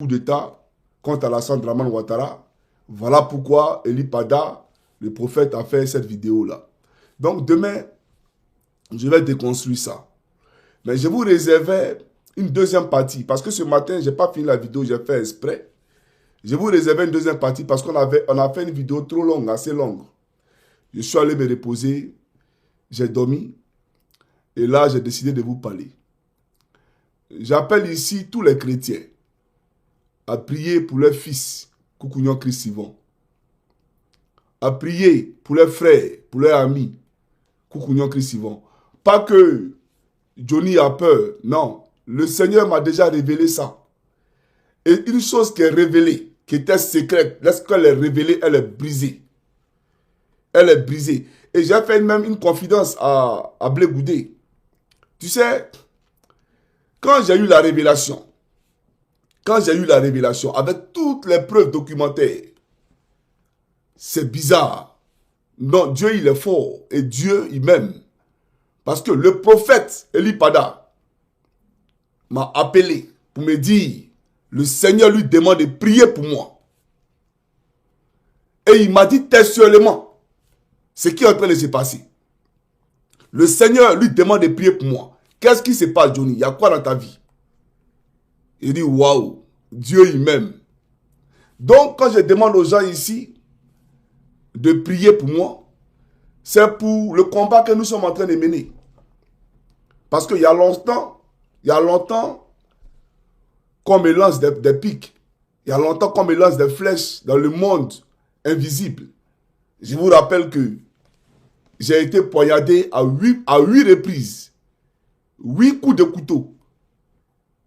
d'État contre Alassane Dramane Ouattara. Voilà pourquoi Eli Pada, le prophète, a fait cette vidéo-là. Donc demain, je vais déconstruire ça. Mais je vous réservais une deuxième partie. Parce que ce matin, je n'ai pas fini la vidéo, j'ai fait exprès. Je vous réservais une deuxième partie parce qu'on a fait une vidéo trop longue, assez longue. Je suis allé me reposer, j'ai dormi. Et là, j'ai décidé de vous parler. J'appelle ici tous les chrétiens à prier pour leurs fils, Koukounion Christ Yvon. À prier pour leurs frères, pour leurs amis, Koukounion Christ Yvon. Pas que Johnny a peur, non. Le Seigneur m'a déjà révélé ça. Et une chose qui est révélée, qui était secrète, lorsqu'elle est révélée, elle est brisée. Elle est brisée. Et j'ai fait même une confidence à Blé Goudé. Tu sais, quand j'ai eu la révélation, avec toutes les preuves documentaires, c'est bizarre. Non, Dieu, il est fort. Et Dieu, il m'aime. Parce que le prophète Eli Pada m'a appelé pour me dire, le Seigneur lui demande de prier pour moi. Et il m'a dit textuellement ce qui est en train de se passer. Le Seigneur lui demande de prier pour moi. Qu'est-ce qui se passe, Johnny? Il y a quoi dans ta vie? Il dit, waouh, Dieu, il m'aime. Donc, quand je demande aux gens ici de prier pour moi, c'est pour le combat que nous sommes en train de mener. Parce qu'il y a longtemps qu'on me lance des pics. Il y a longtemps qu'on me lance des flèches dans le monde invisible. Je vous rappelle que j'ai été poignardé à 8 reprises. 8 coups de couteau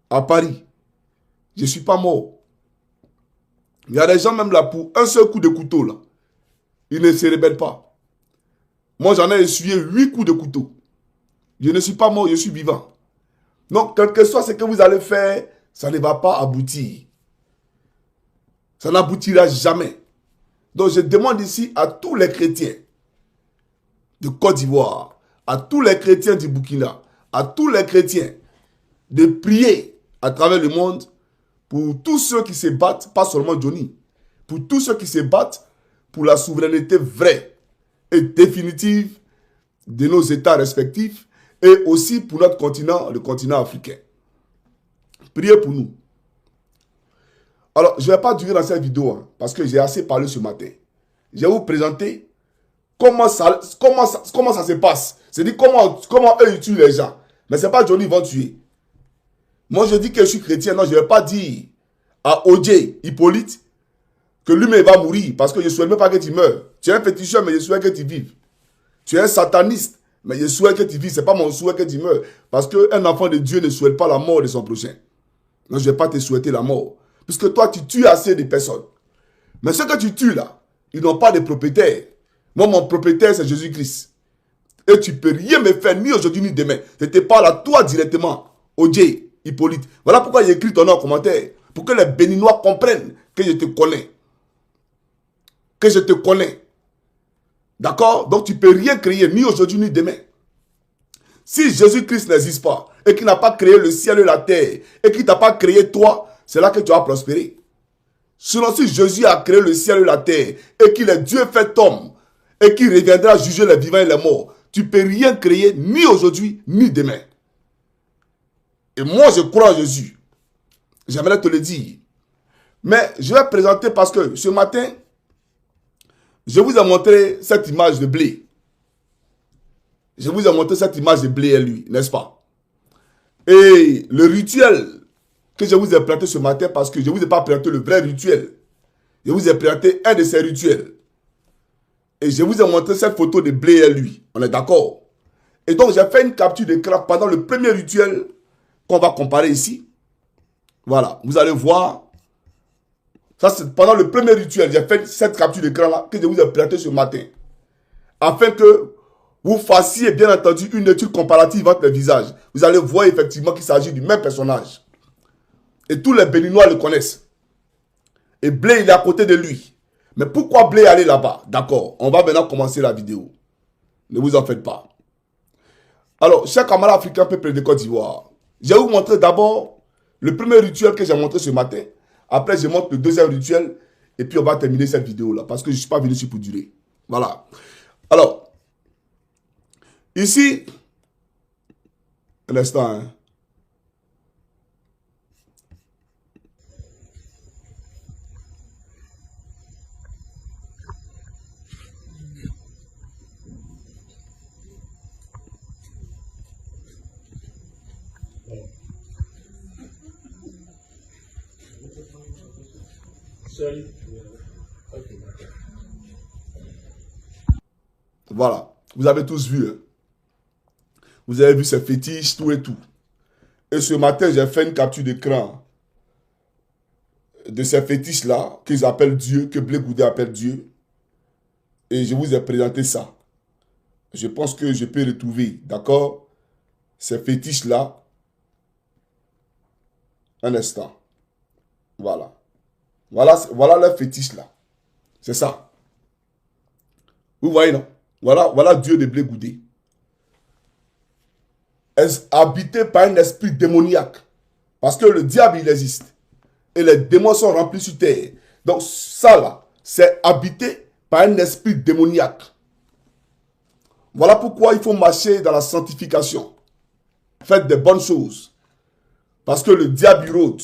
à Paris. Je ne suis pas mort. Il y a des gens même là pour un seul coup de couteau là. Ils ne se rebellent pas. Moi j'en ai essuyé 8 coups de couteau. Je ne suis pas mort, je suis vivant. Donc quel que soit ce que vous allez faire, ça ne va pas aboutir. Ça n'aboutira jamais. Donc je demande ici à tous les chrétiens de Côte d'Ivoire, à tous les chrétiens du Burkina, à tous les chrétiens de prier à travers le monde pour tous ceux qui se battent, pas seulement Johnny, pour tous ceux qui se battent pour la souveraineté vraie et définitive de nos États respectifs et aussi pour notre continent, le continent africain. Priez pour nous. Alors, je ne vais pas durer dans cette vidéo parce que j'ai assez parlé ce matin. Je vais vous présenter comment ça se passe. C'est-à-dire comment eux ils tuent les gens. Mais ce n'est pas Johnny qui va tuer. Moi, je dis que je suis chrétien. Non, je ne vais pas dire à OJ, Hippolyte, que lui-même va mourir parce que je ne souhaite même pas que tu meurs. Tu es un féticheur, mais je souhaite que tu vives. Tu es un sataniste, mais je souhaite que tu vives. Ce n'est pas mon souhait que tu meurs. Parce qu'un enfant de Dieu ne souhaite pas la mort de son prochain. Non, je ne vais pas te souhaiter la mort. Puisque toi, tu tues assez de personnes. Mais ceux que tu tues là, ils n'ont pas de propriétaire. Moi, mon propriétaire, c'est Jésus-Christ. Et tu ne peux rien me faire, ni aujourd'hui, ni demain. Je te parle à toi directement, OJ, Hippolyte. Voilà pourquoi j'ai écrit ton nom en commentaire. Pour que les Béninois comprennent que je te connais. Que je te connais. D'accord? Donc, tu ne peux rien créer, ni aujourd'hui, ni demain. Si Jésus-Christ n'existe pas, et qu'il n'a pas créé le ciel et la terre, et qu'il ne t'a pas créé toi, c'est là que tu vas prospérer. Sinon, si Jésus a créé le ciel et la terre, et qu'il est Dieu fait homme, et qu'il reviendra juger les vivants et les morts, tu ne peux rien créer, ni aujourd'hui, ni demain. Et moi, je crois en Jésus. J'aimerais te le dire. Mais je vais présenter parce que ce matin, je vous ai montré cette image de blé. Je vous ai montré cette image de blé à lui, n'est-ce pas? Et le rituel que je vous ai présenté ce matin, parce que je ne vous ai pas présenté le vrai rituel. Je vous ai présenté un de ces rituels. Et je vous ai montré cette photo de blé à lui. On est d'accord? Et donc, j'ai fait une capture d'écran pendant le premier rituel qu'on va comparer ici. Voilà, vous allez voir. Ça, c'est pendant le premier rituel. J'ai fait cette capture d'écran-là que je vous ai présenté ce matin. Afin que vous fassiez, bien entendu, une étude comparative entre les visages. Vous allez voir effectivement qu'il s'agit du même personnage. Et tous les Béninois le connaissent. Et Blé, il est à côté de lui. Mais pourquoi Blé aller là-bas? D'accord, on va maintenant commencer la vidéo. Ne vous en faites pas. Alors, chers camarades africains, peuple de Côte d'Ivoire, je vais vous montrer d'abord le premier rituel que j'ai montré ce matin, Après, je montre le deuxième rituel. Et puis, on va terminer cette vidéo-là. Parce que je ne suis pas venu ici pour durer. Voilà. Alors, ici, un instant, hein. Voilà. Vous avez tous vu. Hein. Vous avez vu ces fétiches, tout et tout. Et ce matin, j'ai fait une capture d'écran de ces fétiches-là, qu'ils appellent Dieu, que Blé Goudé appelle Dieu. Et je vous ai présenté ça. Je pense que je peux retrouver, d'accord, ces fétiches-là. Un instant. Voilà. Voilà les fétiches-là. C'est ça. Vous voyez, non? Voilà Dieu de Blé Goudé. Habité par un esprit démoniaque. Parce que le diable, il existe. Et les démons sont remplis sur terre. Donc ça là, c'est habité par un esprit démoniaque. Voilà pourquoi il faut marcher dans la sanctification. Faites des bonnes choses. Parce que le diable, il rôde.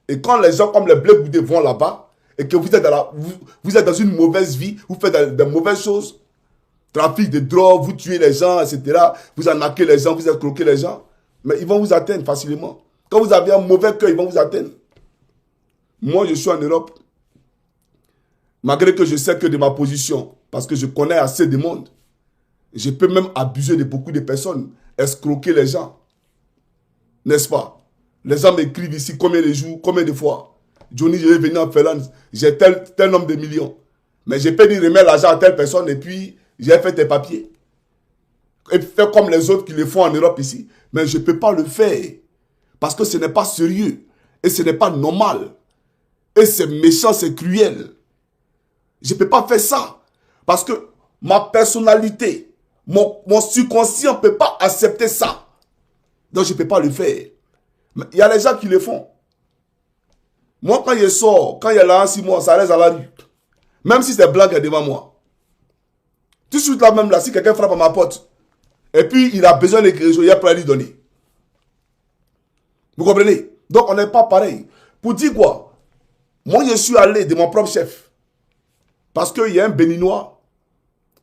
Et quand les gens comme les Blé Goudé vont là-bas, et que vous êtes dans une mauvaise vie, vous faites des mauvaises choses, trafic de drogue, vous tuez les gens, etc. Vous arnaquez les gens, vous escroquez les gens. Mais ils vont vous atteindre facilement. Quand vous avez un mauvais cœur, ils vont vous atteindre. Moi, je suis en Europe. Malgré que je sais que de ma position, parce que je connais assez de monde, je peux même abuser de beaucoup de personnes, escroquer les gens. N'est-ce pas? Les gens m'écrivent ici combien de jours, combien de fois. Johnny, je vais venir en Finlande, j'ai tel nombre de millions. Mais je peux dire remettre l'argent à telle personne et puis j'ai fait tes papiers. Et faire comme les autres qui le font en Europe ici. Mais je ne peux pas le faire. Parce que ce n'est pas sérieux. Et ce n'est pas normal. Et c'est méchant, c'est cruel. Je ne peux pas faire ça. Parce que ma personnalité, mon subconscient ne peut pas accepter ça. Donc je ne peux pas le faire. Mais il y a les gens qui le font. Moi, quand je sors, quand il y a là 6 mois, ça reste à la rue. Même si c'est blanc qui est devant moi. Tout de suite là même là, si quelqu'un frappe à ma porte, et puis il a besoin de quelque chose, il a pas à lui donner. Vous comprenez? Donc on n'est pas pareil. Pour dire quoi? Moi je suis allé de mon propre chef. Parce qu'il y a un Béninois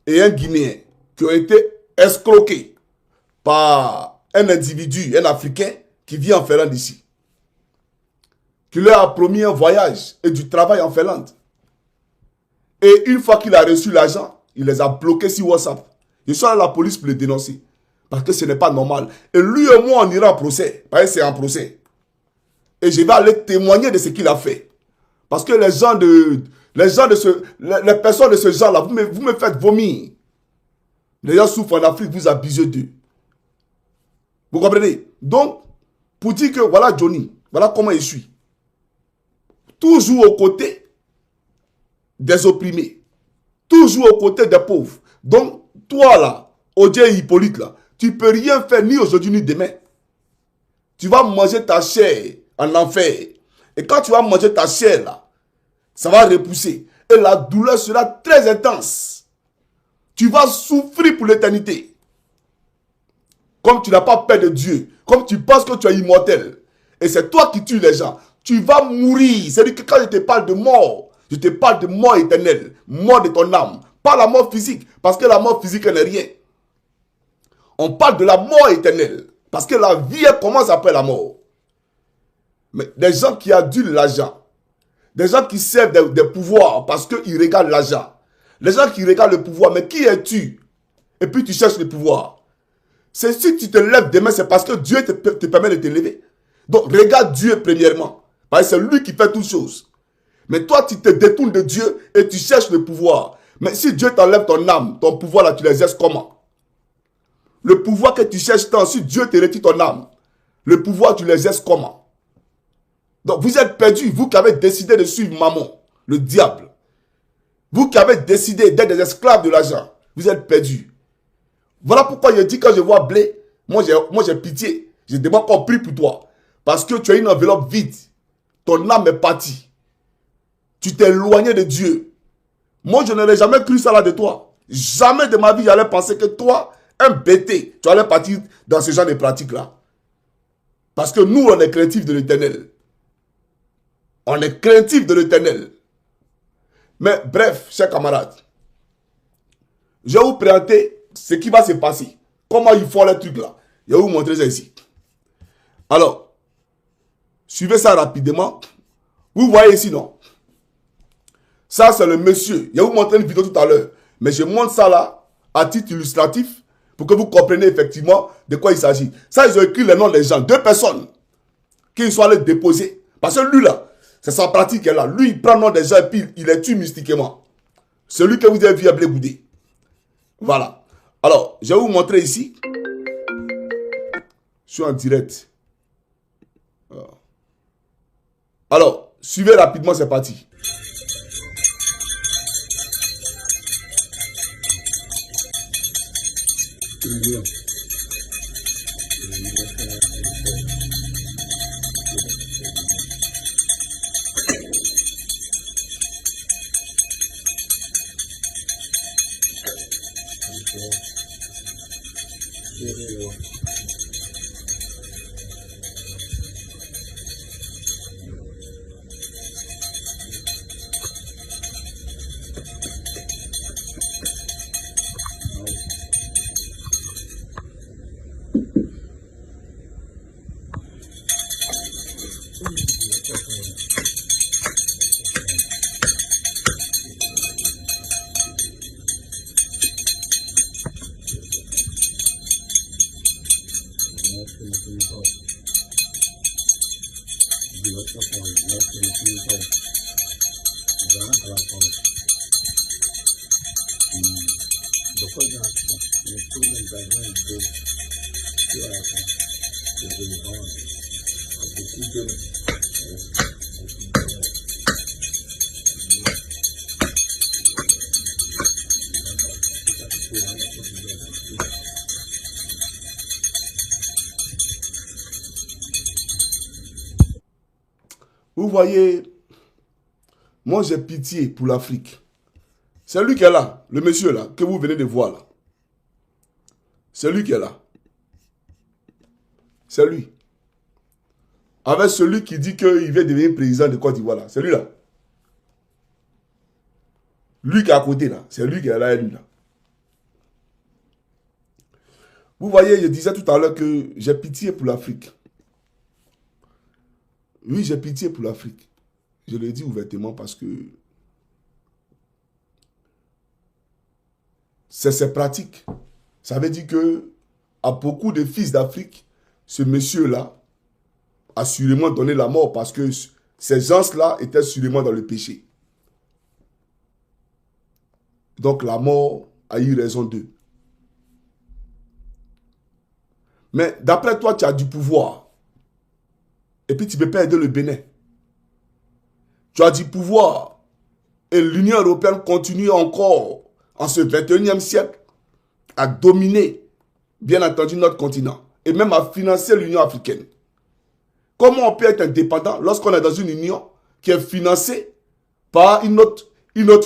et un Guinéen qui ont été escroqués par un individu, un Africain, qui vit en Finlande ici. Qui leur a promis un voyage et du travail en Finlande. Et une fois qu'il a reçu l'argent, il les a bloqués sur WhatsApp. Je suis allé à la police pour les dénoncer. Parce que ce n'est pas normal. Et lui et moi, on ira en procès. Parce que c'est un procès. Et je vais aller témoigner de ce qu'il a fait. Parce que les personnes de ce genre-là, vous me faites vomir. Les gens souffrent en Afrique, vous abusez d'eux. Vous comprenez? Donc, pour dire que voilà Johnny, voilà comment je suis. Toujours aux côtés des opprimés. Toujours aux côtés des pauvres. Donc, toi là, Odie Hippolyte là, tu ne peux rien faire ni aujourd'hui ni demain. Tu vas manger ta chair en enfer. Et quand tu vas manger ta chair là, ça va repousser. Et la douleur sera très intense. Tu vas souffrir pour l'éternité. Comme tu n'as pas peur de Dieu. Comme tu penses que tu es immortel. Et c'est toi qui tues les gens. Tu vas mourir. C'est-à-dire que quand je te parle de mort, je te parle de mort éternelle. Mort de ton âme. Pas la mort physique. Parce que la mort physique, elle n'est rien. On parle de la mort éternelle. Parce que la vie, elle commence après la mort. Mais des gens qui adulent l'argent. Des gens qui servent des pouvoirs parce qu'ils regardent l'argent. Les gens qui regardent le pouvoir. Mais qui es-tu? Et puis tu cherches le pouvoir. C'est si tu te lèves demain, c'est parce que Dieu te permet de te lever. Donc regarde Dieu premièrement. Parce que c'est lui qui fait toutes choses. Mais toi, tu te détournes de Dieu et tu cherches le pouvoir. Mais si Dieu t'enlève ton âme, ton pouvoir là, tu l'exerces comment? Le pouvoir que tu cherches tant, si Dieu te retire ton âme, le pouvoir, tu l'exerces comment? Donc vous êtes perdus, vous qui avez décidé de suivre maman, le diable. Vous qui avez décidé d'être des esclaves de l'argent, vous êtes perdus. Voilà pourquoi je dis quand je vois Blé, moi j'ai pitié. Je demande qu'on prie pour toi. Parce que tu as une enveloppe vide. Ton âme est partie. Tu t'es éloigné de Dieu. Moi, je n'aurais jamais cru ça là de toi. Jamais de ma vie, j'allais penser que toi, un bêté, tu allais partir dans ce genre de pratiques-là. Parce que nous, on est craintifs de l'Éternel. On est craintifs de l'Éternel. Mais bref, chers camarades, je vais vous présenter ce qui va se passer. Comment ils font les trucs là. Je vais vous montrer ça ici. Alors, suivez ça rapidement. Vous voyez ici, non? Ça, c'est le monsieur. Je vais vous montrer une vidéo tout à l'heure. Mais je montre ça là, à titre illustratif, pour que vous compreniez effectivement de quoi il s'agit. Ça, ils ont écrit les noms des gens. 2 personnes qui sont allés déposer. Parce que lui là, c'est sa pratique là. Lui, il prend le nom des gens et puis il les tue mystiquement. Celui que vous avez vu à Blé-Goudé. Voilà. Alors, je vais vous montrer ici. Je suis en direct. Alors, suivez rapidement, c'est parti. Vous voyez, moi j'ai pitié pour l'Afrique. C'est lui qui est là, le monsieur là, que vous venez de voir là. C'est lui qui est là. C'est lui. Avec celui qui dit qu'il veut devenir président de Côte d'Ivoire là. C'est lui là. Lui qui est à côté là. C'est lui qui est là et lui là. Vous voyez, je disais tout à l'heure que j'ai pitié pour l'Afrique. Oui, j'ai pitié pour l'Afrique. Je le dis ouvertement parce que c'est ces pratiques. Ça veut dire que à beaucoup de fils d'Afrique, ce monsieur-là a sûrement donné la mort parce que ces gens-là étaient sûrement dans le péché. Donc la mort a eu raison d'eux. Mais d'après toi, tu as du pouvoir. Et puis tu ne peux pas aider le Bénin. Tu as du pouvoir. Et l'Union européenne continue encore, en ce 21e siècle, à dominer, bien entendu, notre continent. Et même à financer l'Union africaine. Comment on peut être indépendant lorsqu'on est dans une union qui est financée par une autre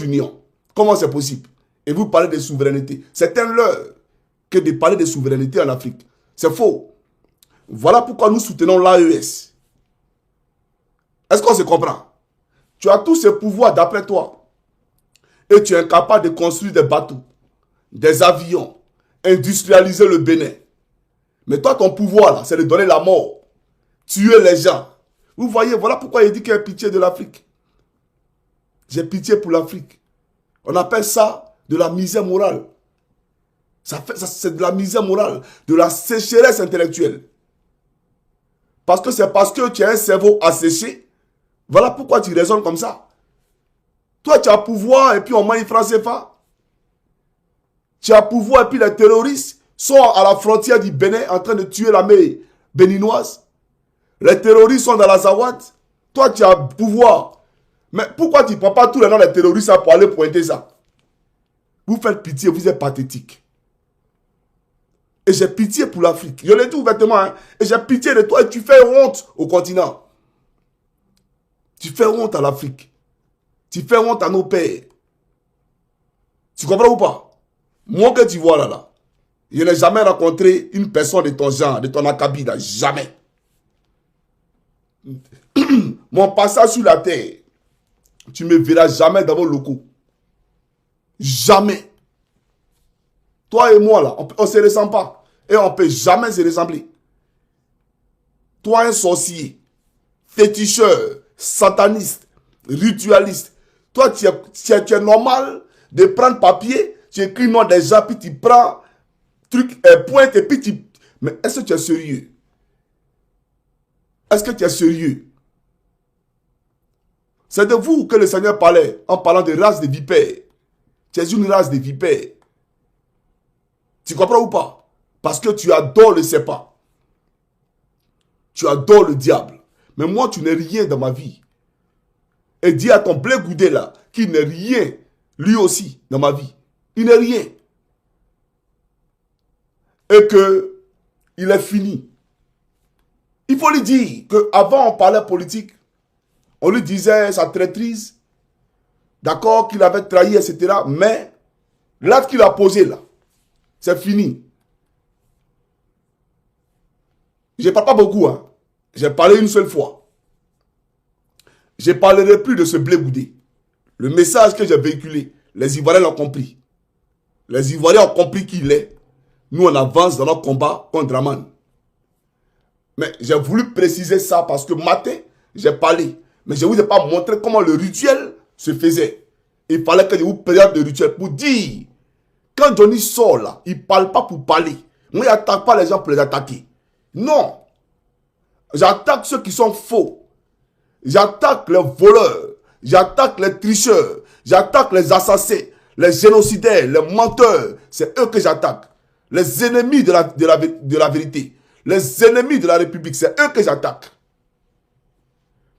union? Comment c'est possible? Et vous parlez de souveraineté. C'est un leurre que de parler de souveraineté en Afrique. C'est faux. Voilà pourquoi nous soutenons l'AES. Est-ce qu'on se comprend? Tu as tous ces pouvoirs d'après toi. Et tu es incapable de construire des bateaux, des avions, industrialiser le Bénin. Mais toi, ton pouvoir, là, c'est de donner la mort, tuer les gens. Vous voyez, voilà pourquoi il dit qu'il y a pitié de l'Afrique. J'ai pitié pour l'Afrique. On appelle ça de la misère morale. C'est de la misère morale, de la sécheresse intellectuelle. Parce que c'est parce que tu as un cerveau asséché. Voilà pourquoi tu raisonnes comme ça. Toi, tu as pouvoir et puis on mange franc CFA. Tu as pouvoir et puis les terroristes sont à la frontière du Bénin en train de tuer l'armée béninoise. Les terroristes sont dans la Zawad. Toi, tu as pouvoir. Mais pourquoi tu ne prends pas tous les noms des terroristes pour aller pointer ça? Vous faites pitié, vous êtes pathétique. Et j'ai pitié pour l'Afrique. Je le dis ouvertement. Hein? Et j'ai pitié de toi et tu fais honte au continent. Tu fais honte à l'Afrique. Tu fais honte à nos pères. Tu comprends ou pas? Moi que tu vois là, je n'ai jamais rencontré une personne de ton genre, de ton acabit là. Jamais. Mon passage sur la terre, tu ne me verras jamais dans vos locaux. Jamais. Toi et moi là, on ne se ressemble pas. Et on ne peut jamais se ressembler. Toi un sorcier, féticheur, sataniste, ritualiste. Toi tu es normal de prendre papier, tu écris le nom des gens, puis tu prends truc, pointe et puis tu... Mais est-ce que tu es sérieux? Est-ce que tu es sérieux? C'est de vous que le Seigneur parlait en parlant de race de vipères. Tu es une race de vipères. Tu comprends ou pas? Parce que tu adores le serpent. Tu adores le diable. Mais moi, tu n'es rien dans ma vie. Et dis à ton blé goudé là, qu'il n'est rien, lui aussi, dans ma vie. Il n'est rien. Et que il est fini. Il faut lui dire qu'avant on parlait politique, on lui disait sa traîtrise, d'accord, qu'il avait trahi, etc. Mais l'acte qu'il a posé là, c'est fini. Je ne parle pas beaucoup, hein. J'ai parlé une seule fois. Je ne parlerai plus de ce blé goudé. Le message que j'ai véhiculé, les Ivoiriens l'ont compris. Les Ivoiriens ont compris qui il est. Nous, on avance dans notre combat contre Draman. Mais j'ai voulu préciser ça parce que matin, j'ai parlé. Mais je ne vous ai pas montré comment le rituel se faisait. Il fallait que je vous présente le rituel pour dire, quand Johnny sort là, il ne parle pas pour parler. Moi, il n'attaque pas les gens pour les attaquer. Non. J'attaque ceux qui sont faux. J'attaque les voleurs. J'attaque les tricheurs. J'attaque les assassins, les génocidaires, les menteurs. C'est eux que j'attaque. Les ennemis de la vérité. Les ennemis de la République, c'est eux que j'attaque.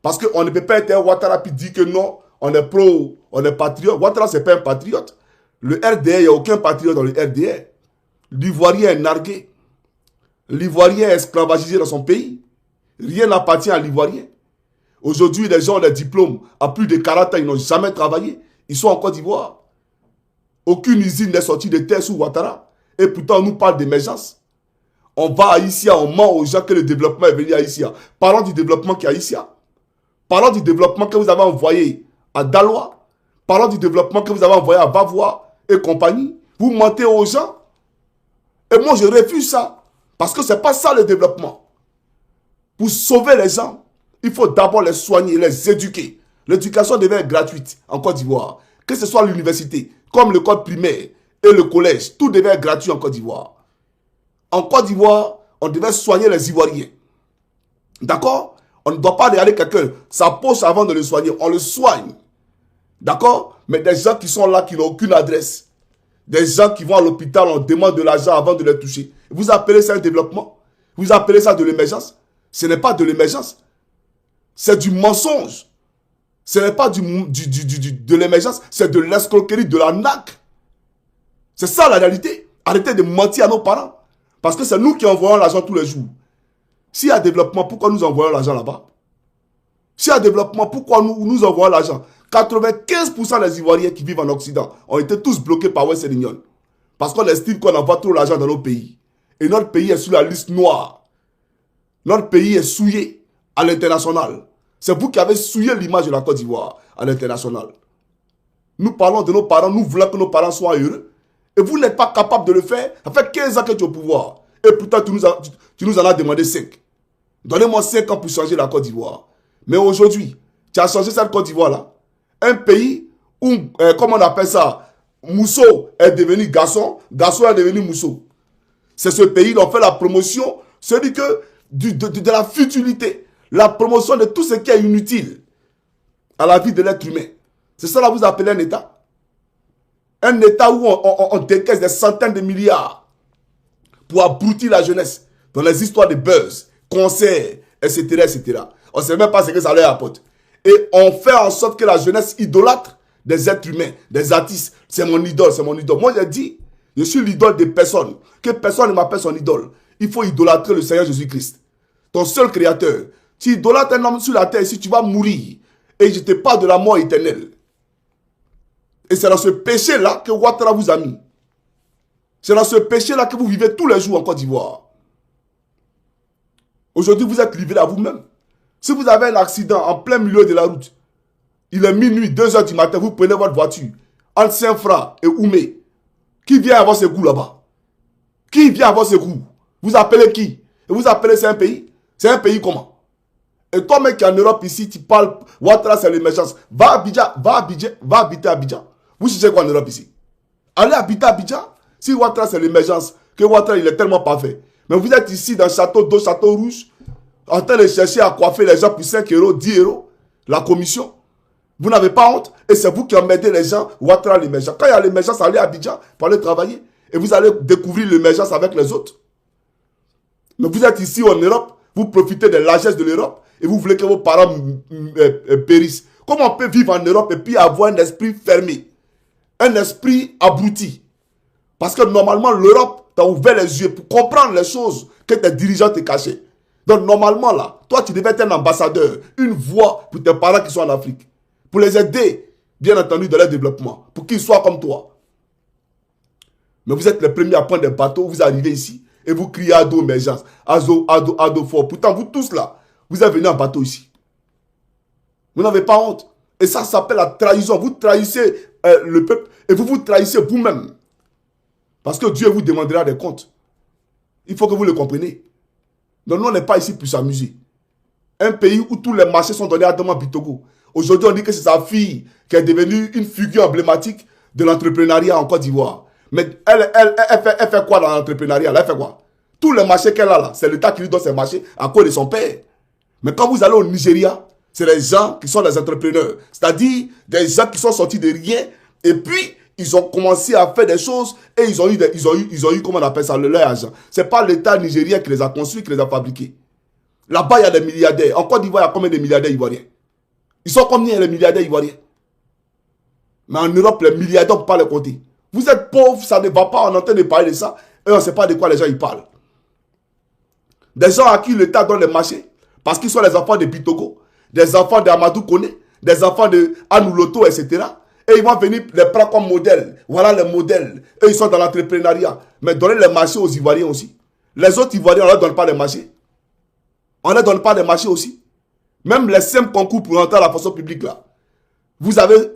Parce qu'on ne peut pas être un Ouattara puis dire que non, on est pro, on est patriote. Ouattara, ce n'est pas un patriote. Le RDR, il n'y a aucun patriote dans le RDR. L'Ivoirien est nargué. L'Ivoirien est esclavagisé dans son pays. Rien n'appartient à l'Ivoirien. Aujourd'hui, les gens ont des diplômes. À plus de 40 ans, ils n'ont jamais travaillé. Ils sont en Côte d'Ivoire. Aucune usine n'est sortie de terre sous Ouattara. Et pourtant, on nous parle d'émergence. On va à Haïtia, on ment aux gens que le développement est venu à Haïtia. Parlons du développement qui est à Haïtia. Parlons du développement que vous avez envoyé à Daloa. Parlons du développement que vous avez envoyé à Vavois et compagnie. Vous mentez aux gens. Et moi, je refuse ça. Parce que ce n'est pas ça le développement. Pour sauver les gens, il faut d'abord les soigner, les éduquer. L'éducation devait être gratuite en Côte d'Ivoire. Que ce soit l'université, comme l'école primaire et le collège, tout devait être gratuit en Côte d'Ivoire. En Côte d'Ivoire, on devait soigner les Ivoiriens. D'accord? On ne doit pas regarder quelqu'un, sa poche avant de le soigner. On le soigne. D'accord? Mais des gens qui sont là, qui n'ont aucune adresse. Des gens qui vont à l'hôpital, on demande de l'argent avant de les toucher. Vous appelez ça un développement? Vous appelez ça de l'émergence? Ce n'est pas de l'émergence. C'est du mensonge. Ce n'est pas de l'émergence, c'est de l'escroquerie, de l'arnaque. C'est ça la réalité. Arrêtez de mentir à nos parents. Parce que c'est nous qui envoyons l'argent tous les jours. S'il y a développement, pourquoi nous envoyons l'argent là-bas? S'il y a développement, pourquoi nous envoyons l'argent? 95% des Ivoiriens qui vivent en Occident ont été tous bloqués par Western Union. Parce qu'on estime qu'on envoie trop l'argent dans nos pays. Et notre pays est sur la liste noire. Notre pays est souillé à l'international. C'est vous qui avez souillé l'image de la Côte d'Ivoire à l'international. Nous parlons de nos parents, nous voulons que nos parents soient heureux. Et vous n'êtes pas capable de le faire. Ça fait 15 ans que tu es au pouvoir. Et pourtant, tu nous en as demandé 5. Donnez-moi 5 ans pour changer la Côte d'Ivoire. Mais aujourd'hui, tu as changé cette Côte d'Ivoire-là. Un pays où, comment on appelle ça, Mousso est devenu garçon, garçon est devenu Mousso. C'est ce pays, on fait la promotion, c'est-à-dire que de la futilité, la promotion de tout ce qui est inutile à la vie de l'être humain. C'est ça là que vous appelez un État. Un État où on décaisse des centaines de milliards pour abrutir la jeunesse dans les histoires de buzz, concerts, etc., etc. On ne sait même pas ce que ça leur apporte. Et on fait en sorte que la jeunesse idolâtre des êtres humains, des artistes. C'est mon idole, c'est mon idole. Moi, j'ai dit, je suis l'idole des personnes. Que personne ne m'appelle son idole. Il faut idolâtrer le Seigneur Jésus-Christ. Ton seul créateur. Tu idolâtres un homme sur la terre, si tu vas mourir. Et je te parle de la mort éternelle. Et c'est dans ce péché-là que Ouattara vous a mis. C'est dans ce péché-là que vous vivez tous les jours en Côte d'Ivoire. Aujourd'hui, vous êtes livré à vous-même. Si vous avez un accident en plein milieu de la route, il est minuit, 2 heures du matin, vous prenez votre voiture entre Saint-Fra et Oumé. Qui vient avoir ses coups là-bas? Qui vient avoir ses coups? Vous appelez qui? Et vous appelez c'est un pays? C'est un pays comment? Et toi, mec, qui est en Europe ici, tu parles, Ouattara, c'est l'émergence. Va à Abidjan, va habiter à Abidjan. Vous cherchez quoi en Europe ici? Allez habiter à Abidjan. Si Ouattara, c'est l'émergence, que Ouattara, il est tellement parfait. Mais vous êtes ici dans Château d'eau, Château Rouge, en train de chercher à coiffer les gens pour 5 euros, 10 euros, la commission. Vous n'avez pas honte? Et c'est vous qui emmerdez les gens, Ouattara, l'émergence. Quand il y a l'émergence, allez à Abidjan pour aller travailler. Et vous allez découvrir l'émergence avec les autres. Mais vous êtes ici en Europe, vous profitez de la largesse de l'Europe et vous voulez que vos parents périssent. Comment on peut vivre en Europe et puis avoir un esprit fermé? Un esprit abruti? Parce que normalement, l'Europe t'a ouvert les yeux pour comprendre les choses que tes dirigeants te cachaient. Donc normalement, là, toi, tu devais être un ambassadeur, une voix pour tes parents qui sont en Afrique. Pour les aider, bien entendu, dans leur développement. Pour qu'ils soient comme toi. Mais vous êtes les premiers à prendre des bateaux, vous arrivez ici et vous criez ado émergence, ado fort. Pourtant, vous tous là, vous êtes venus en bateau ici. Vous n'avez pas honte. Et ça s'appelle la trahison. Vous trahissez le peuple et vous vous trahissez vous-même. Parce que Dieu vous demandera des comptes. Il faut que vous le compreniez. Donc nous, on n'est pas ici pour s'amuser. Un pays où tous les marchés sont donnés à Adama Bitogo. Aujourd'hui, on dit que c'est sa fille qui est devenue une figure emblématique de l'entrepreneuriat en Côte d'Ivoire. Mais elle fait quoi dans l'entrepreneuriat? Elle fait quoi? Tous les marchés qu'elle a là, c'est l'État qui lui donne ces marchés à cause de son père. Mais quand vous allez au Nigeria, c'est les gens qui sont des entrepreneurs. C'est-à-dire des gens qui sont sortis de rien et puis ils ont commencé à faire des choses et ils ont eu comment on appelle ça, leur argent. Ce n'est pas l'État nigérien qui les a construits, qui les a fabriqués. Là-bas, il y a des milliardaires. En Côte d'Ivoire, il y a combien de milliardaires ivoiriens? Ils sont combien les milliardaires ivoiriens? Mais en Europe, les milliardaires, on ne peut pas les compter. Vous êtes pauvres, ça ne va pas, on entend de parler de ça, et on ne sait pas de quoi les gens ils parlent. Des gens à qui l'État donne les marchés, parce qu'ils sont les enfants de Bitogo, des enfants d'Amadou Kone, des enfants de Anouloto, etc. Et ils vont venir les prendre comme modèle. Voilà les modèles. Eux, ils sont dans l'entrepreneuriat. Mais donnez les marchés aux Ivoiriens aussi. Les autres Ivoiriens, on ne leur donne pas les marchés. On ne leur donne pas les marchés aussi. Même les simples concours pour entrer à la fonction publique, là. Vous avez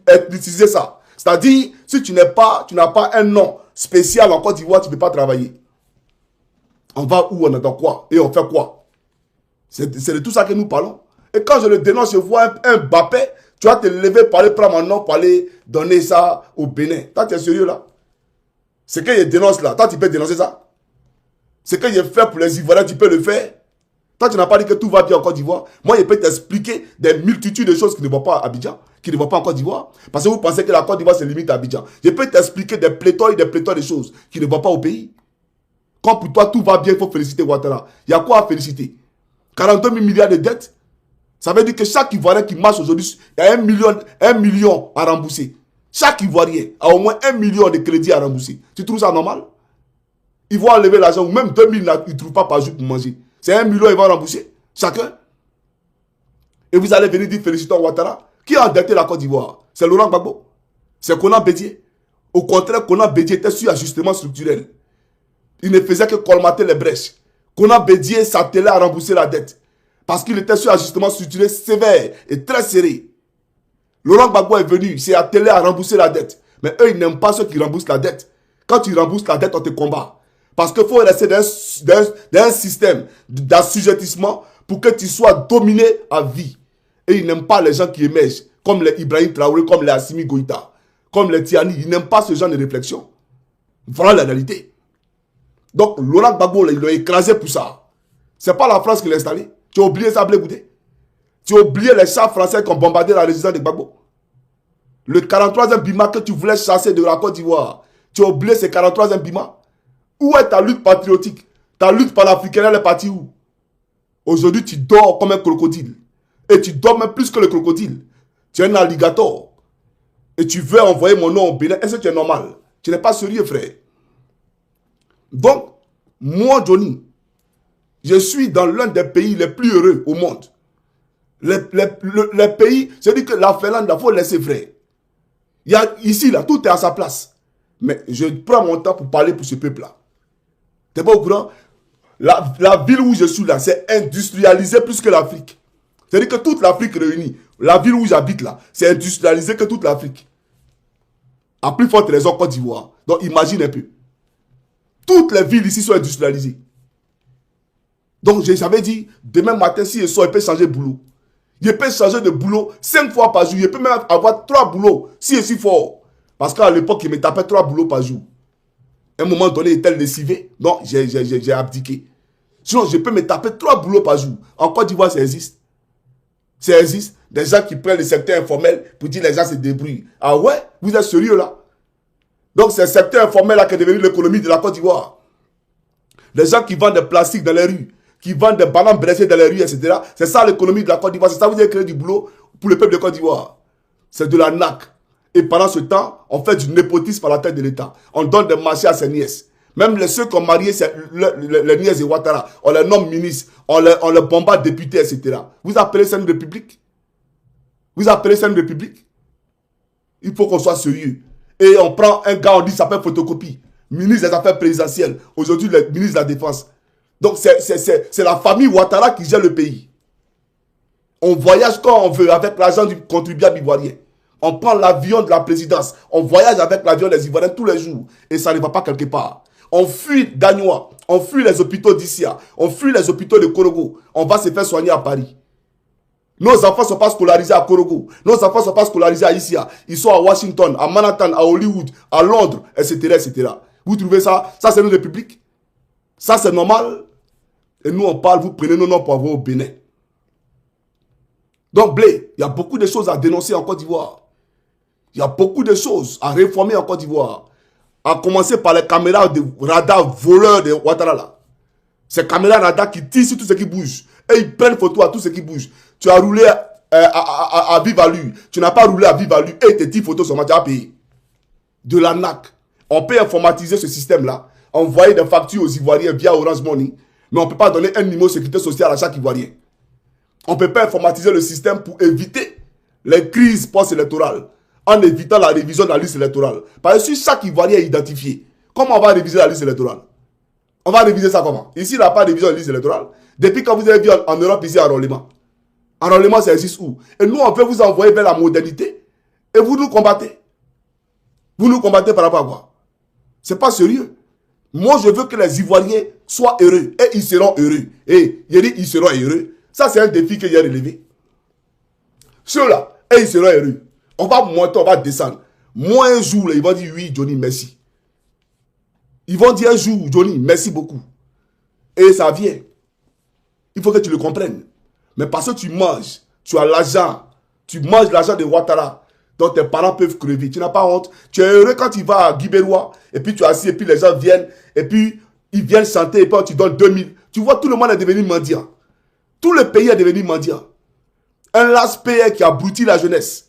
ethnicisé ça. C'est-à-dire, si tu n'as pas un nom spécial en Côte d'Ivoire, tu ne peux pas travailler. On va où, on attend quoi? Et on fait quoi? C'est de tout ça que nous parlons. Et quand je le dénonce, je vois un Bappé, tu vas te lever pour aller prendre mon nom, pour aller donner ça au Bénin. Toi, tu es sérieux là? Ce que je dénonce là, toi, tu peux dénoncer ça? Ce que je fais pour les Ivoiriens, tu peux le faire? Toi, tu n'as pas dit que tout va bien en Côte d'Ivoire. Moi, je peux t'expliquer des multitudes de choses qui ne vont pas à Abidjan, qui ne vont pas en Côte d'Ivoire. Parce que vous pensez que la Côte d'Ivoire, c'est limite à Abidjan. Je peux t'expliquer des pléthores et des pléthores de choses qui ne vont pas au pays. Quand pour toi, tout va bien, il faut féliciter Ouattara. Il y a quoi à féliciter? 42 000 milliards de dettes. Ça veut dire que chaque Ivoirien qui marche aujourd'hui, il y a 1 million à rembourser. Chaque Ivoirien a au moins 1 million de crédits à rembourser. Tu trouves ça normal? Ils vont enlever l'argent, ou même 2 000, ils ne trouvent pas par jour pour manger. C'est 1 million, ils vont rembourser. Chacun. Et vous allez venir dire félicitons Ouattara. Qui a endetté la Côte d'Ivoire? C'est Laurent Gbagbo. C'est Konan Bédié. Au contraire, Konan Bédié était sur ajustement structurel. Il ne faisait que colmater les brèches. Konan Bédié s'attelait à rembourser la dette. Parce qu'il était sur ajustement structurel sévère et très serré. Laurent Gbagbo est venu, il s'est attelé à rembourser la dette. Mais eux, ils n'aiment pas ceux qui remboursent la dette. Quand tu rembourses la dette, on te combat. Parce qu'il faut rester dans un système d'assujettissement pour que tu sois dominé à vie. Et ils n'aiment pas les gens qui émergent, comme les Ibrahim Traoré, comme les Assimi Goïta, comme les Tiani. Ils n'aiment pas ce genre de réflexion. Voilà la réalité. Donc, Laurent Gbagbo, ils l'ont écrasé pour ça. Ce n'est pas la France qui l'a installé. Tu as oublié ça, Blé Goudé? Tu as oublié les chars français qui ont bombardé la résidence de Gbagbo? Le 43e Bima que tu voulais chasser de la Côte d'Ivoire, tu as oublié ce 43e Bima? Où est ta lutte patriotique? Ta lutte panafricaine, elle est partie où? Aujourd'hui, tu dors comme un crocodile. Et tu dors même plus que le crocodile. Tu es un alligator. Et tu veux envoyer mon nom au Bénin. Est-ce que tu es normal? Tu n'es pas sérieux, frère. Donc, moi, Johnny, je suis dans l'un des pays les plus heureux au monde. Les pays, je dis que la Finlande, il faut laisser, frère. Il y a, ici, là, tout est à sa place. Mais je prends mon temps pour parler pour ce peuple-là. Tu n'es pas au courant? La ville où je suis là, c'est industrialisé plus que l'Afrique. C'est-à-dire que toute l'Afrique réunie, la ville où j'habite là, c'est industrialisé que toute l'Afrique. À plus forte raison Côte d'Ivoire. Donc imagine un peu. Toutes les villes ici sont industrialisées. Donc j'avais dit, demain matin, si je sors, il peut changer de boulot. Il peut changer de boulot 5 fois par jour. Il peut même avoir 3 boulots si je suis fort. Parce qu'à l'époque, il me tapait 3 boulots par jour. À un moment donné, il était lessivé. Donc j'ai abdiqué. Sinon, je peux me taper 3 boulots par jour. En Côte d'Ivoire, ça existe. Ça existe. Des gens qui prennent le secteur informel pour dire les gens se débrouillent. Ah ouais? Vous êtes sérieux là? Donc c'est le secteur informel là qui est devenu l'économie de la Côte d'Ivoire. Les gens qui vendent des plastiques dans les rues, qui vendent des bananes blessées dans les rues, etc. C'est ça l'économie de la Côte d'Ivoire. C'est ça vous avez créé du boulot pour le peuple de Côte d'Ivoire. C'est de la NAC. Et pendant ce temps, on fait du népotisme à la tête de l'État. On donne des marchés à ses nièces. Même ceux qui ont marié les nièces de Ouattara, on les nomme ministres, on les bombarde députés, etc. Vous appelez ça une république? Vous appelez ça une république? Il faut qu'on soit sérieux. Et on prend un gars, on dit ça s'appelle photocopie. Ministre des Affaires présidentielles. Aujourd'hui, le ministre de la Défense. Donc, c'est la famille Ouattara qui gère le pays. On voyage quand on veut avec l'argent du contribuable ivoirien. On prend l'avion de la présidence. On voyage avec l'avion des Ivoiriens tous les jours. Et ça ne va pas quelque part. On fuit Gagnois. On fuit les hôpitaux d'Issia. On fuit les hôpitaux de Korogo. On va se faire soigner à Paris. Nos enfants ne sont pas scolarisés à Korogo. Nos enfants ne sont pas scolarisés à Issia. Ils sont à Washington, à Manhattan, à Hollywood, à Londres, etc. etc. Vous trouvez ça? Ça, c'est une république? Ça, c'est normal? Et nous, on parle, vous prenez nos noms pour avoir au Bénin. Donc, Blé, il y a beaucoup de choses à dénoncer en Côte d'Ivoire. Il y a beaucoup de choses à réformer en Côte d'Ivoire. À commencer par les caméras de radar voleurs de Ouattara là. Ces caméras radar qui tirent sur tout ce qui bouge. Et ils prennent photo à tout ce qui bouge. Tu as roulé à vive allure. Tu n'as pas roulé à vive allure. Et tes 10 photos sont déjà payées. De la NAC. On peut informatiser ce système-là. Envoyer des factures aux Ivoiriens via Orange Money. Mais on ne peut pas donner un numéro de sécurité sociale à chaque Ivoirien. On ne peut pas informatiser le système pour éviter les crises post-électorales. En évitant la révision de la liste électorale. Parce que si chaque Ivoirien est identifié, comment on va réviser la liste électorale? On va réviser ça comment? Ici, il n'y a pas de révision de la liste électorale. Depuis quand vous avez vu en Europe, ici, enrôlement. Enrôlement, ça existe où? Et nous, on veut vous envoyer vers la modernité. Et vous nous combattez. Vous nous combattez par rapport à quoi? C'est pas sérieux. Moi, je veux que les Ivoiriens soient heureux. Et ils seront heureux. Et il dit, ils seront heureux. Ça, c'est un défi que j'ai relevé. Ceux-là, et ils seront heureux. On va monter, on va descendre. Moi, un jour, là, ils vont dire, oui, Johnny, merci. Ils vont dire un jour, Johnny, merci beaucoup. Et ça vient. Il faut que tu le comprennes. Mais parce que tu manges, tu as l'argent, tu manges l'argent de Ouattara, dont tes parents peuvent crever. Tu n'as pas honte. Tu es heureux quand tu vas à Guibérois, et puis tu es assis, et puis les gens viennent, et puis ils viennent chanter, et puis tu donnes 2000. Tu vois, tout le monde est devenu mendiant. Tout le pays est devenu mendiant. Un last payer qui abrutit la jeunesse.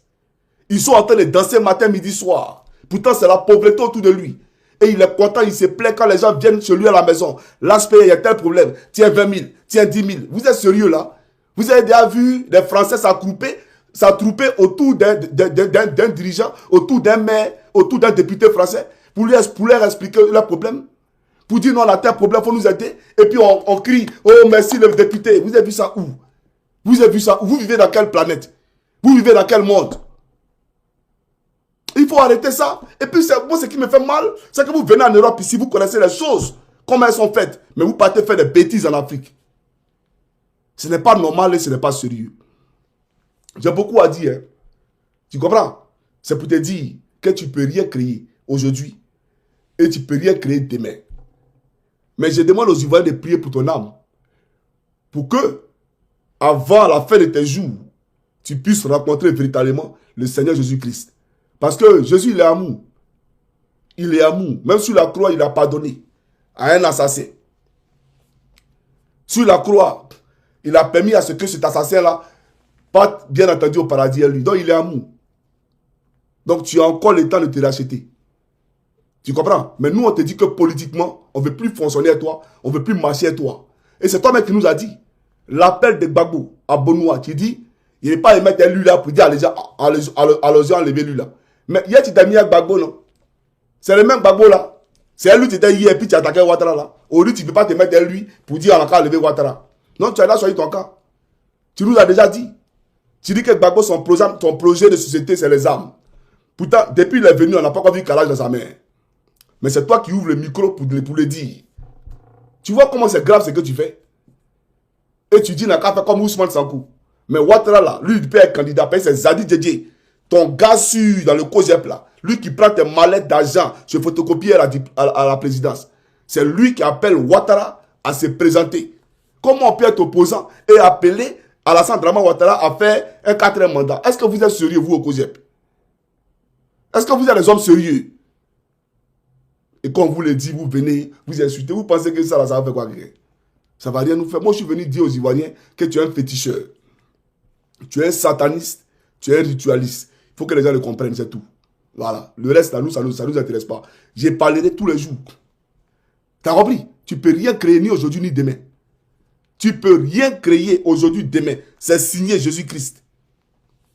Ils sont en train de danser matin, midi, soir. Pourtant, c'est la pauvreté autour de lui. Et il est content, il se plaît quand les gens viennent chez lui à la maison. L'aspect, il y a tel problème. Tiens 20 000, tiens 10 000. Vous êtes sérieux là? Vous avez déjà vu des Français s'attrouper autour d'un dirigeant, autour d'un maire, autour d'un député français, pour leur expliquer leurs problèmes? Pour dire non, on a tel problème, il faut nous aider. Et puis on crie, oh merci le député. Vous avez vu ça où? Vous avez vu ça où? Vous vivez dans quelle planète? Vous vivez dans quel monde? Il faut arrêter ça. Et puis, moi, ce qui me fait mal, c'est que vous venez en Europe ici, vous connaissez les choses, comment elles sont faites. Mais vous partez faire des bêtises en Afrique. Ce n'est pas normal et ce n'est pas sérieux. J'ai beaucoup à dire. Hein. Tu comprends? C'est pour te dire que tu ne peux rien créer aujourd'hui et tu ne peux rien créer demain. Mais je demande aux Ivoiriens de prier pour ton âme. Pour que, avant la fin de tes jours, tu puisses rencontrer véritablement le Seigneur Jésus-Christ. Parce que Jésus, il est amour. Il est amour. Même sur la croix, il a pardonné à un assassin. Sur la croix, il a permis à ce que cet assassin-là parte, bien entendu, au paradis à lui. Donc, il est amour. Donc, tu as encore le temps de te racheter. Tu comprends? Mais nous, on te dit que politiquement, on ne veut plus fonctionner à toi. On ne veut plus marcher à toi. Et c'est toi-même qui nous a dit. L'appel de Gbagbo à Benoît qui dit, il n'est pas émettre lui là pour dire à les gens, enlever lui là. Mais hier, tu t'es mis avec Gbagbo, non? C'est le même Gbagbo là. C'est lui qui était hier, puis tu as attaqué Ouattara là. Aujourd'hui, tu ne peux pas te mettre derrière lui pour dire on a qu'à lever Ouattara. Non, tu as là choisi ton cas. Tu nous as déjà dit. Tu dis que Gbagbo, son projet de société, c'est les armes. Pourtant, depuis il est venu, on n'a pas encore vu calage dans sa main. Mais c'est toi qui ouvres le micro pour le dire. Tu vois comment c'est grave ce que tu fais? Et tu dis, n'a qu'à faire comme Ousmane Sankou. Mais Ouattara là, lui, il peut être candidat, c'est Zadi Djedje. Ton gars sûr dans le COGEP là, lui qui prend tes mallettes d'argent sur photocopier à la présidence. C'est lui qui appelle Ouattara à se présenter. Comment on peut être opposant et appeler Alassane Dramane Ouattara à faire un 4e mandat? Est-ce que vous êtes sérieux, vous, au COGEP? Est-ce que vous êtes des hommes sérieux? Et quand on vous le dit, vous venez, vous insultez, vous pensez que ça va faire quoi? Ça ne va rien nous faire. Moi, je suis venu dire aux Ivoiriens que tu es un féticheur. Tu es un sataniste, tu es un ritualiste. Il faut que les gens le comprennent, c'est tout. Voilà. Le reste, à nous, ça nous intéresse pas. J'ai parlé tous les jours. Tu as compris? Tu ne peux rien créer ni aujourd'hui ni demain. Tu ne peux rien créer aujourd'hui, demain. C'est signé Jésus-Christ,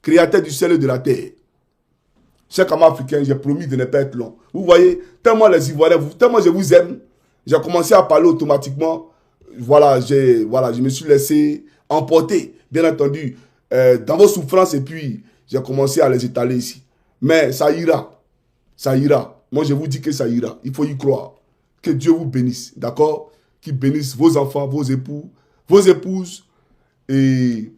créateur du ciel et de la terre. Chers camarades africains, j'ai promis de ne pas être long. Vous voyez, tellement les Ivoiriens, tellement je vous aime, j'ai commencé à parler automatiquement. Voilà, je me suis laissé emporter, bien entendu, dans vos souffrances, et puis j'ai commencé à les étaler ici. Mais ça ira. Ça ira. Moi, je vous dis que ça ira. Il faut y croire. Que Dieu vous bénisse. D'accord? Qu'il bénisse vos enfants, vos époux, vos épouses. Et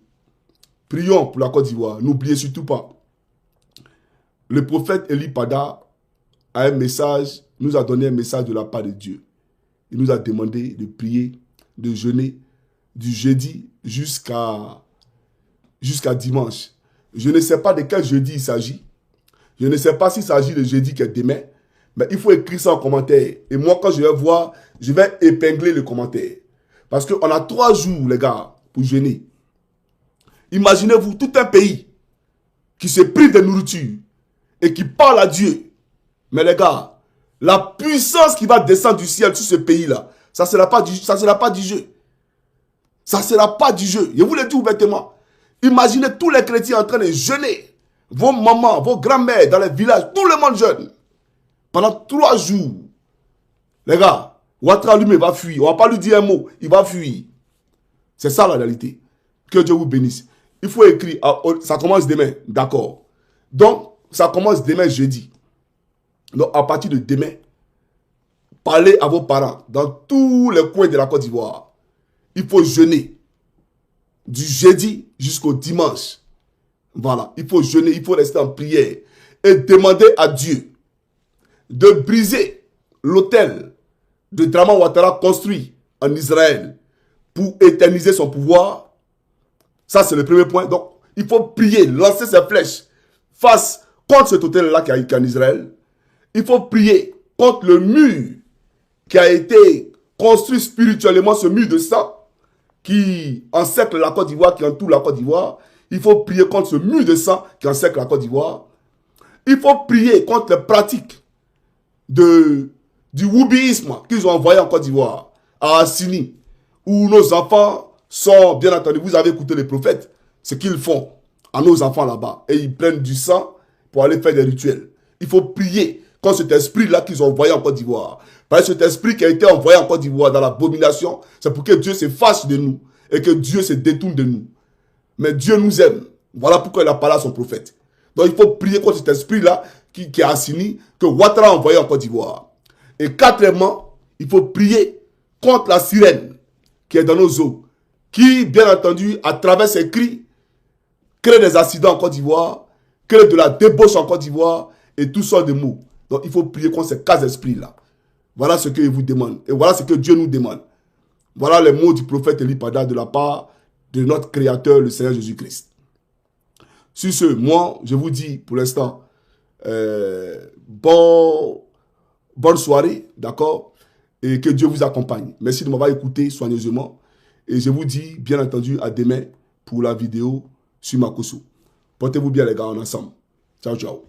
prions pour la Côte d'Ivoire. N'oubliez surtout pas. Le prophète Eli Pada a un message, nous a donné un message de la part de Dieu. Il nous a demandé de prier, de jeûner du jeudi jusqu'à dimanche. Je ne sais pas de quel jeudi il s'agit. Je ne sais pas s'il s'agit de jeudi qui est demain. Mais il faut écrire ça en commentaire. Et moi, quand je vais voir, je vais épingler le commentaire. Parce qu'on a 3 jours, les gars, pour jeûner. Imaginez-vous tout un pays qui se prive de nourriture et qui parle à Dieu. Mais les gars, la puissance qui va descendre du ciel sur ce pays-là, ça ne sera pas du jeu. Ça ne sera pas du jeu. Je vous le dis ouvertement. Imaginez tous les chrétiens en train de jeûner. Vos mamans, vos grands-mères dans les villages, tout le monde jeûne. Pendant 3 jours. Les gars, Ouattara lui-même va fuir. On ne va pas lui dire un mot. Il va fuir. C'est ça la réalité. Que Dieu vous bénisse. Il faut écrire. Ça commence demain. D'accord. Donc, ça commence demain jeudi. Donc, à partir de demain, parlez à vos parents dans tous les coins de la Côte d'Ivoire. Il faut jeûner. Du jeudi jusqu'au dimanche. Voilà. Il faut jeûner. Il faut rester en prière. Et demander à Dieu de briser l'autel de Dramane Ouattara construit en Israël pour éterniser son pouvoir. Ça, c'est le premier point. Donc, il faut prier, lancer ses flèches face contre cet autel-là qui est en Israël. Il faut prier contre le mur qui a été construit spirituellement, ce mur de sang qui encercle la Côte d'Ivoire, qui entoure la Côte d'Ivoire. Il faut prier contre ce mur de sang qui encercle la Côte d'Ivoire. Il faut prier contre les pratiques du wubisme qu'ils ont envoyé en Côte d'Ivoire, à Assini, où nos enfants sont, bien entendu, vous avez écouté les prophètes, ce qu'ils font à nos enfants là-bas. Et ils prennent du sang pour aller faire des rituels. Il faut prier contre cet esprit-là qu'ils ont envoyé en Côte d'Ivoire. Parce que cet esprit qui a été envoyé en Côte d'Ivoire dans l'abomination, c'est pour que Dieu se fâche de nous et que Dieu se détourne de nous. Mais Dieu nous aime. Voilà pourquoi il a parlé à son prophète. Donc il faut prier contre cet esprit-là qui est Assini, que Ouattara a envoyé en Côte d'Ivoire. Et quatrièmement, il faut prier contre la sirène qui est dans nos eaux, qui, bien entendu, à travers ses cris, crée des accidents en Côte d'Ivoire, crée de la débauche en Côte d'Ivoire et tout sortes de maux. Donc il faut prier contre ces 4 esprits-là. Voilà ce qu'il vous demande. Et voilà ce que Dieu nous demande. Voilà les mots du prophète Eli Pada de la part de notre Créateur, le Seigneur Jésus-Christ. Sur ce, moi, je vous dis pour l'instant, bonne soirée, d'accord? Et que Dieu vous accompagne. Merci de m'avoir écouté soigneusement. Et je vous dis, bien entendu, à demain pour la vidéo sur Makosso. Portez-vous bien, les gars, en ensemble. Ciao, ciao.